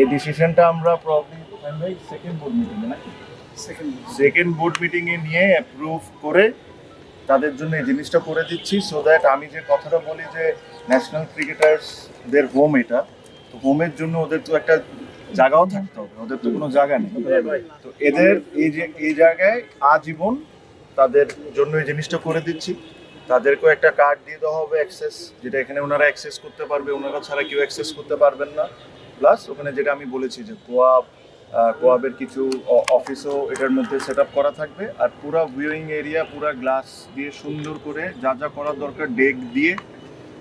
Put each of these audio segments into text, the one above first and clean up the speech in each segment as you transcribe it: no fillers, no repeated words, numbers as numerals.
এই ডিসিশনটা আমরা প্রবলি সেকেন্ড বোর্ড মিটিংয়ে নিয়ে অ্যাপ্রুভ করে তাদের জন্য এই জিনিসটা করে দিচ্ছি, সো দ্যাট আমি যে কথাটা বলি যে ন্যাশনাল ক্রিকেটার্সদের হোম, এটা তো হোমের জন্য ওদের তো একটা জায়গাও থাকতে হবে, ওদের তো কোনো জায়গা নেই। তো এদের এই জায়গায় আজীবন তাদের জন্য এই জিনিসটা করে দিচ্ছি। তাদেরকেও একটা কার্ড দিয়ে দেওয়া হবে অ্যাক্সেস, যেটা এখানে ওনারা অ্যাক্সেস করতে পারবে, ওনারা ছাড়া কেউ অ্যাক্সেস করতে পারবেন না। প্লাস ওখানে যেটা আমি বলেছি যে কোয়াবের কিছু অফিসও এটার মধ্যে সেট আপ করা থাকবে, আর পুরো ভিউইং এরিয়া পুরো গ্লাস দিয়ে সুন্দর করে যা যা করার দরকার ডেক দিয়ে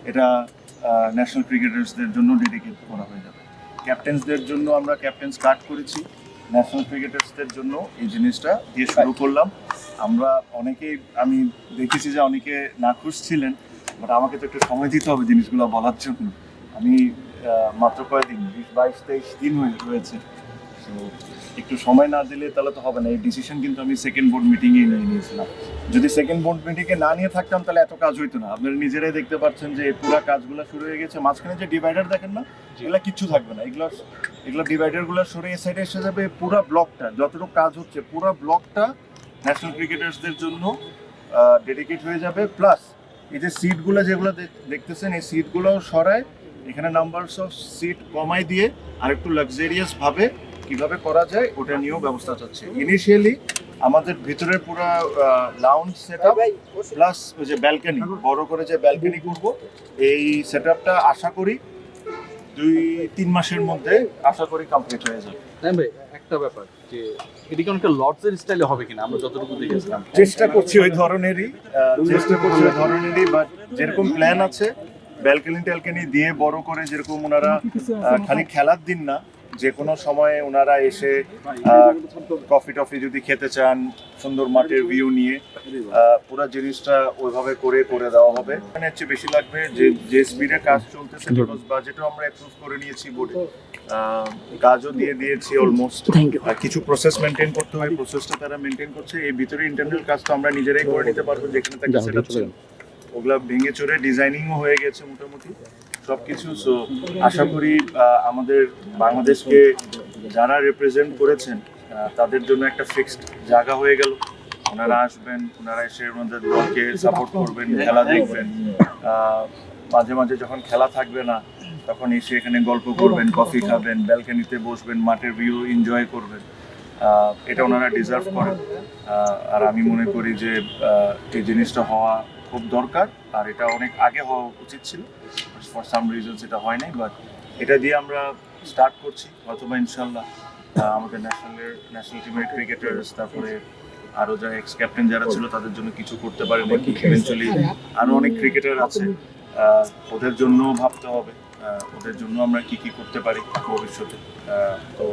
এটা ন্যাশনাল ক্রিকেটার্সদের জন্য ডেডিকেট করা হয়ে যাবে। ক্যাপ্টেন্সদের জন্য আমরা ক্যাপ্টেন্স কার্ড করেছি, ন্যাশনাল ক্রিকেটার্সদের জন্য এই জিনিসটা দিয়ে শুরু করলাম। আমরা অনেকেই, আমি দেখেছি যে অনেকে নাখুশ ছিলেন, বাট আমাকে তো একটু সময় দিতে হবে জিনিসগুলো বলার জন্য। আমি মাত্র কয়েকদিন 22-23 দিন হয়েছে, তো একটু সময় না দিলে তাহলে তো হবে না। এই ডিসিশন কিন্তু আমি সেকেন্ড বোর্ড মিটিংয়ে নিয়ে নিয়েছিলাম। যদি সেকেন্ড বোর্ড মিটিংয়ে না নিয়ে থাকতাম তাহলে এত কাজ হইতো না। আপনারা নিজেরাই দেখতে পাচ্ছেন যে পুরো কাজগুলো শুরু হয়ে গেছে। মাঝখানে যে ডিভাইডার দেখেন না, এগুলো কিচ্ছু থাকবে না। এগুলো ডিভাইডারগুলো সরে এই সাইডে এসে যাবে। পুরো ব্লকটা যতটুকু কাজ হচ্ছে পুরো ব্লকটা ন্যাশনাল ক্রিকেটার্সদের জন্য ডেডিকেট হয়ে যাবে। প্লাস এই যে সিটগুলো যেগুলো দেখতেছেন, এই সিটগুলোও সরায় এখানে নাম্বারস অফ সিট কমাই দিয়ে আরেকটু লাক্সারিয়াস ভাবে কিভাবে করা যায় ওটা নিয়েও ব্যবস্থা চাচ্ছে। ইনিশিয়ালি আমাদের ভিতরের পুরো লাউঞ্জ সেটআপ প্লাস ওই যে ব্যালকনি, বড় করে যে ব্যালকনি করব, এই সেটআপটা আশা করি 2-3 মাসের মধ্যে আশা করি কমপ্লিট হয়ে যাবে। হ্যাঁ ভাই, একটা ব্যাপার যে এটা কি অনেকটা লর্ডসের স্টাইলে হবে কিনা, আমরা যতটুকু দেখেছিলাম চেষ্টা করছি ওই ধরনেরই, বাট যেরকম প্ল্যান আছে ব্যালকনি ট্যালকনি দিয়ে বড় করে, যেরকম ওনারা খালি খেলার দিন না, যে কোনো সময়ে ওনারা এসে কফি টফি যদি খেতে চান সুন্দর মাঠের ভিউ নিয়ে, পুরো জিনিসটা ওইভাবে করে দেওয়া হবে। এখানে হচ্ছে বেশি লাগবে যে স্পিডে কাজ চলতেছে, বিকজ বাজেটও আমরা অ্যাপ্রুভ করে নিয়েছি বোর্ডে, কাজও দিয়ে দিয়েছি অলমোস্ট। কিছু প্রসেস মেনটেন করতে হয়, প্রসেসটা তারা মেনটেন করছে। এই ভিতরে ইন্টারনাল কাজ তো আমরা নিজেরাই করে নিতে পারবো, যেখানে তাকে সেটআপ ছিল ওগুলা ভেঙে চড়ে ডিজাইনিংও হয়ে গেছে মোটামুটি সবকিছু। সো আশা করি আমাদের বাংলাদেশকে যারা রিপ্রেজেন্ট করেছেন তাদের জন্য একটা ফিক্সড জায়গা হয়ে গেল। ওনারা আসবেন, ওনারা এসে ওনাদের দলকে সাপোর্ট করবেন, খেলা দেখবেন। মাঝে মাঝে যখন খেলা থাকবে না তখন এসে এখানে গল্প করবেন, কফি খাবেন, ব্যালকনিতে বসবেন, মাঠের ভিউ এনজয় করবেন। এটা ওনারা ডিজার্ভ করেন। আর আমি মনে করি যে এই জিনিসটা হওয়া খুব দরকার, আর এটা অনেক আগে হওয়া উচিত ছিল। ফর সাম রিজনস এটা হয় নাই, বাট এটা দিয়ে আমরা স্টার্ট করছি। অথবা ইনশাল্লাহ আমাদের ন্যাশনাল টিমের ক্রিকেটার্স, তারপরে আরও যারা এক্স ক্যাপ্টেন যারা ছিল তাদের জন্য কিছু করতে পারে নাকি। ইভেন্চুয়ালি আরও অনেক ক্রিকেটার আছে, ওদের জন্য ভাবতে হবে, ওদের জন্য আমরা কি করতে পারি ভবিষ্যতে। তো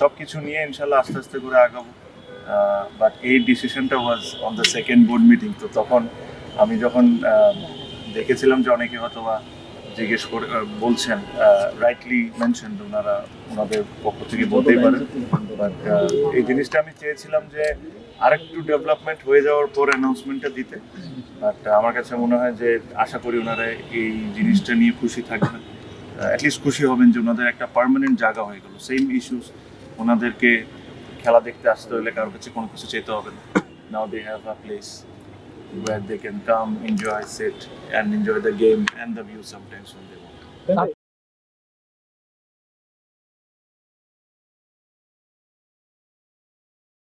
সব কিছু নিয়ে ইনশাল্লাহ আস্তে আস্তে করে আগাবো। বাট এই ডিসিশনটা was on the second board meeting. তো তখন আমি যখন দেখেছিলাম যে অনেকে হয়তো বা জিজ্ঞেস করে বলছেন, রাইটলি মেনশন, ওনারা ওনাদের পক্ষ থেকে বলতেই পারেন, বাট এই জিনিসটা আমি চেয়েছিলাম যে আরেকটু ডেভেলপমেন্ট হয়ে যাওয়ার পর অ্যানাউন্সমেন্টটা দিতে। বাট আমার কাছে মনে হয় যে আশা করি ওনারা এই জিনিসটা নিয়ে খুশি থাকবেন, অ্যাটলিস্ট খুশি হবেন যে ওনাদের একটা পার্মানেন্ট জায়গা হয়ে গেল। সেম ইস্যুস, ওনাদেরকে খেলা দেখতে আসতে হলে কারোর কাছে কোনো কিছু চেতে হবে না। Now they have a place where they can come, enjoy, sit and enjoy the game and the view sometimes when they want.